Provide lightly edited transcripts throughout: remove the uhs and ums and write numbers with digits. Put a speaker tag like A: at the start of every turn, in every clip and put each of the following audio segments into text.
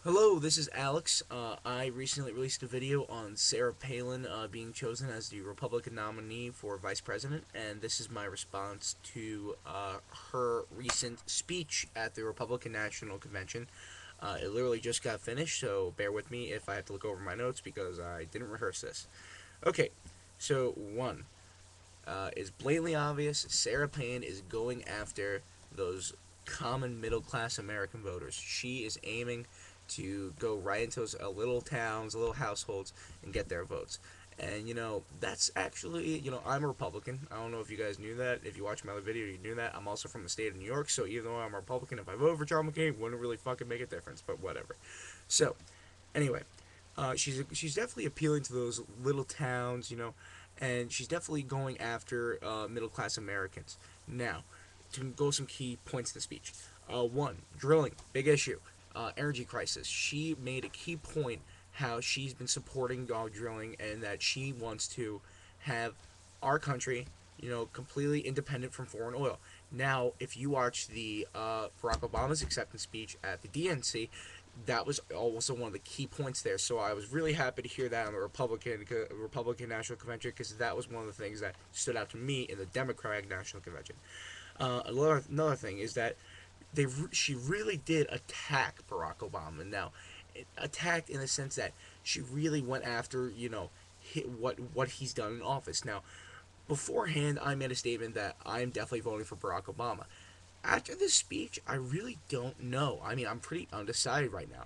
A: Hello, this is Alex. I recently released a video on Sarah Palin being chosen as the Republican nominee for vice president, and this is my response to her recent speech at the Republican National Convention. It literally just got finished, so bear with me if I have to look over my notes because I didn't rehearse this. Okay, so one is blatantly obvious. Sarah Palin is going after those common middle class American voters. She is aiming to go right into those little towns, little households, and get their votes. And that's actually, I'm a Republican. I don't know if you guys knew that. If you watch my other video, you knew that. I'm also from the state of New York, so even though I'm a Republican, if I vote for John McCain, it wouldn't really fucking make a difference. But whatever. So anyway, she's definitely appealing to those little towns, and she's definitely going after middle class Americans. Now, to go some key points in the speech. One, drilling, big issue. Energy crisis. She made a key point how she's been supporting drilling and that she wants to have our country, completely independent from foreign oil. Now, if you watch the Barack Obama's acceptance speech at the DNC, that was also one of the key points there. So I was really happy to hear that on the Republican National Convention because that was one of the things that stood out to me in the Democratic National Convention. Another thing is that she really did attack Barack Obama. Now, attacked in the sense that she really went after hit what he's done in office. Now, beforehand, I made a statement that I'm definitely voting for Barack Obama. After this speech, I really don't know. I mean, I'm pretty undecided right now.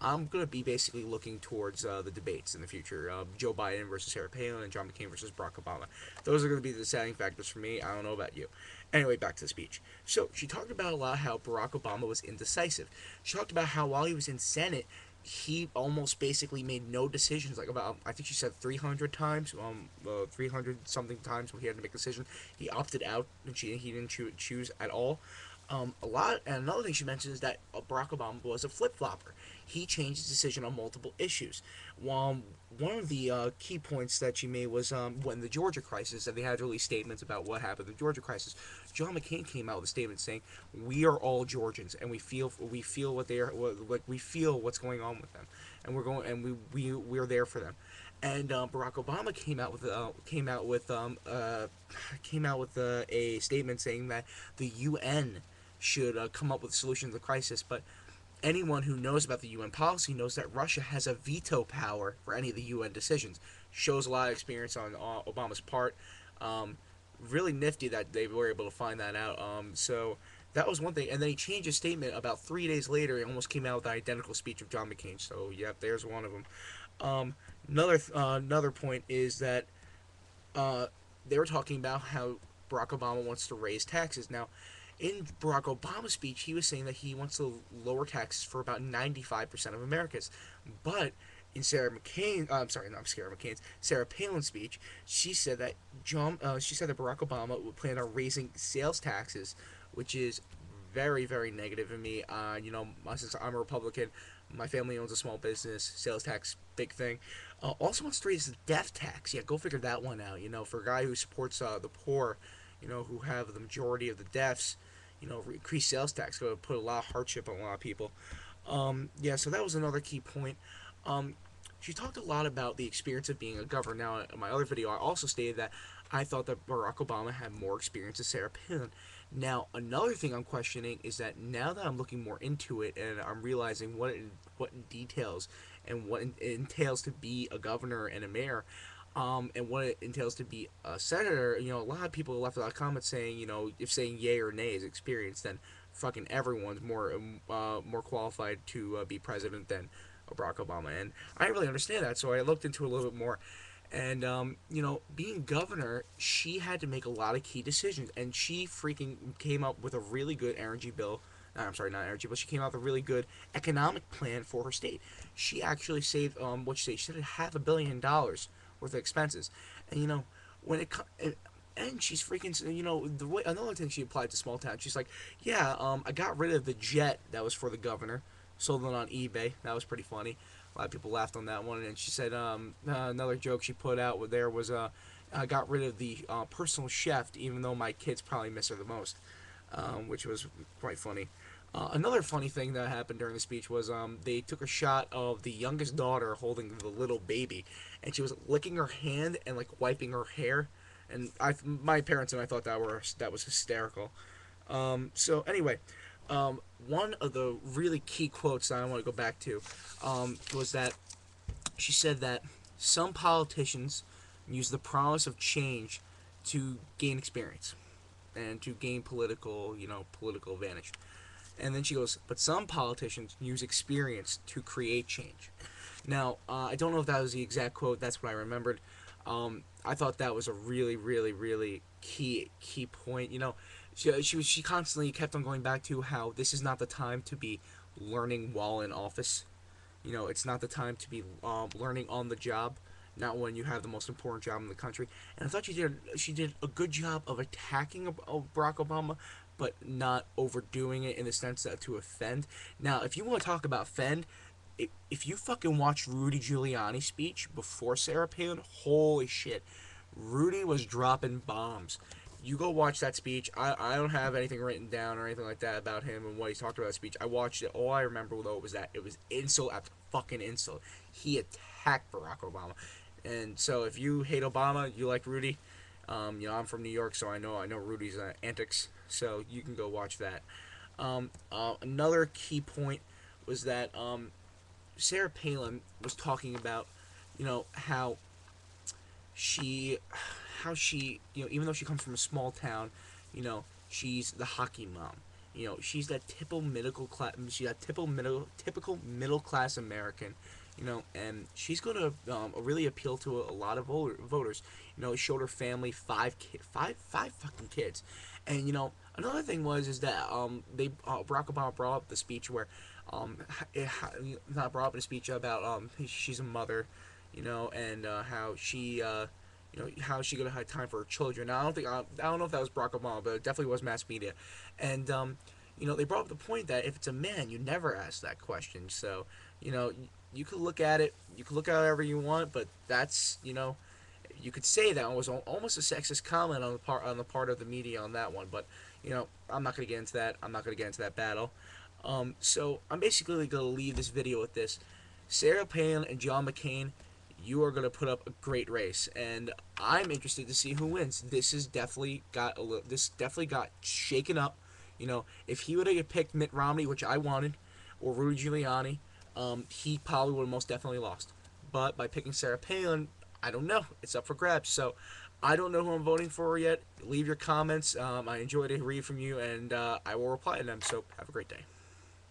A: I'm going to be basically looking towards the debates in the future. Joe Biden versus Sarah Palin and John McCain versus Barack Obama. Those are going to be the deciding factors for me. I don't know about you. Anyway, back to the speech. So, she talked about a lot how Barack Obama was indecisive. She talked about how while he was in Senate, he almost basically made no decisions. Like about, I think she said 300 times, 300 something times when he had to make a decision. He opted out and he didn't choose at all. And another thing she mentioned is that Barack Obama was a flip flopper. He changed his decision on multiple issues. One of the key points that she made was when the Georgia crisis, and they had to release statements about what happened in the Georgia crisis. John McCain came out with a statement saying, "We are all Georgians, and we feel what they are, like we feel what's going on with them, and we're there for them." And Barack Obama came out with a statement saying that the UN should come up with a solution to the crisis. But anyone who knows about the UN policy knows that Russia has a veto power for any of the UN decisions. Shows a lot of experience on Obama's part. Um, Really nifty that they were able to find that out. So that was one thing. And then he changed his statement about 3 days later. He almost came out with the identical speech of John McCain. So, yep, there's one of them. Um, another point is that uh, they were talking about how Barack Obama wants to raise taxes. Now, in Barack Obama's speech, he was saying that he wants to lower taxes for about 95% of Americans. But in Sarah Palin's speech, she said that Barack Obama would plan on raising sales taxes, which is very, very negative in me. Since I'm a Republican, my family owns a small business, sales tax, big thing. Also wants to raise the death tax. Yeah, go figure that one out. For a guy who supports the poor, who have the majority of the deaths, increased sales tax going to put a lot of hardship on a lot of people. Yeah, so that was another key point. Um, she talked a lot about the experience of being a governor. Now, in my other video, I also stated that I thought that Barack Obama had more experience than Sarah Palin. Now, another thing I'm questioning is that now that I'm looking more into it and I'm realizing what it details and what it entails to be a governor and a mayor, and what it entails to be a senator, a lot of people left a lot of comments saying, if saying yay or nay is experience, then fucking everyone's more qualified to be president than Barack Obama. And I didn't really understand that, so I looked into it a little bit more. And being governor, she had to make a lot of key decisions, and she freaking came up with a really good energy bill. I'm sorry, not energy, but she came out with a really good economic plan for her state. She actually saved she said $500 million worth of expenses, and when it and she's freaking the way another thing she applied to small town. She's like, yeah, I got rid of the jet that was for the governor, sold it on eBay. That was pretty funny. A lot of people laughed on that one. And she said another joke she put out there was I got rid of the personal chef, even though my kids probably miss her the most, which was quite funny. Another funny thing that happened during the speech was they took a shot of the youngest daughter holding the little baby, and she was licking her hand and like wiping her hair, and my parents and I thought that was hysterical. So anyway, one of the really key quotes that I want to go back to was that she said that some politicians use the promise of change to gain experience and to gain political advantage. And then she goes, but some politicians use experience to create change. Now, I don't know if that was the exact quote. That's what I remembered. I thought that was a really, really, really key point. She constantly kept on going back to how this is not the time to be learning while in office. It's not the time to be learning on the job, not when you have the most important job in the country. And I thought she did a good job of attacking Barack Obama, but not overdoing it in the sense that to offend. Now, if you want to talk about offend, if you fucking watch Rudy Giuliani's speech before Sarah Palin, holy shit, Rudy was dropping bombs. You go watch that speech. I don't have anything written down or anything like that about him and what he's talked about in the speech. I watched it. All I remember though was that it was insult after fucking insult. He attacked Barack Obama, and so if you hate Obama, you like Rudy. I'm from New York, so I know Rudy's antics. So you can go watch that. Another key point was that Sarah Palin was talking about, how she even though she comes from a small town, she's the hockey mom. She's that typical middle class American. And she's gonna really appeal to a lot of voters. Showed her family five fucking kids, and another thing was is that Barack Obama brought up the speech where not brought up in a speech about she's a mother, and how she gonna have time for her children. Now, I don't know if that was Barack Obama, but it definitely was mass media, and they brought up the point that if it's a man, you never ask that question. So you could look at it, however you want, but that's you could say that was almost a sexist comment on the part of the media on that one, but I'm not gonna get into that. I'm not gonna get into that battle. So I'm basically gonna leave this video with this: Sarah Palin and John McCain, you are gonna put up a great race, and I'm interested to see who wins. This definitely got shaken up. If he would have picked Mitt Romney, which I wanted, or Rudy Giuliani, he probably would have most definitely lost. But by picking Sarah Palin, I don't know. It's up for grabs. So I don't know who I'm voting for yet. Leave your comments. I enjoy to read from you, and I will reply to them. So have a great day.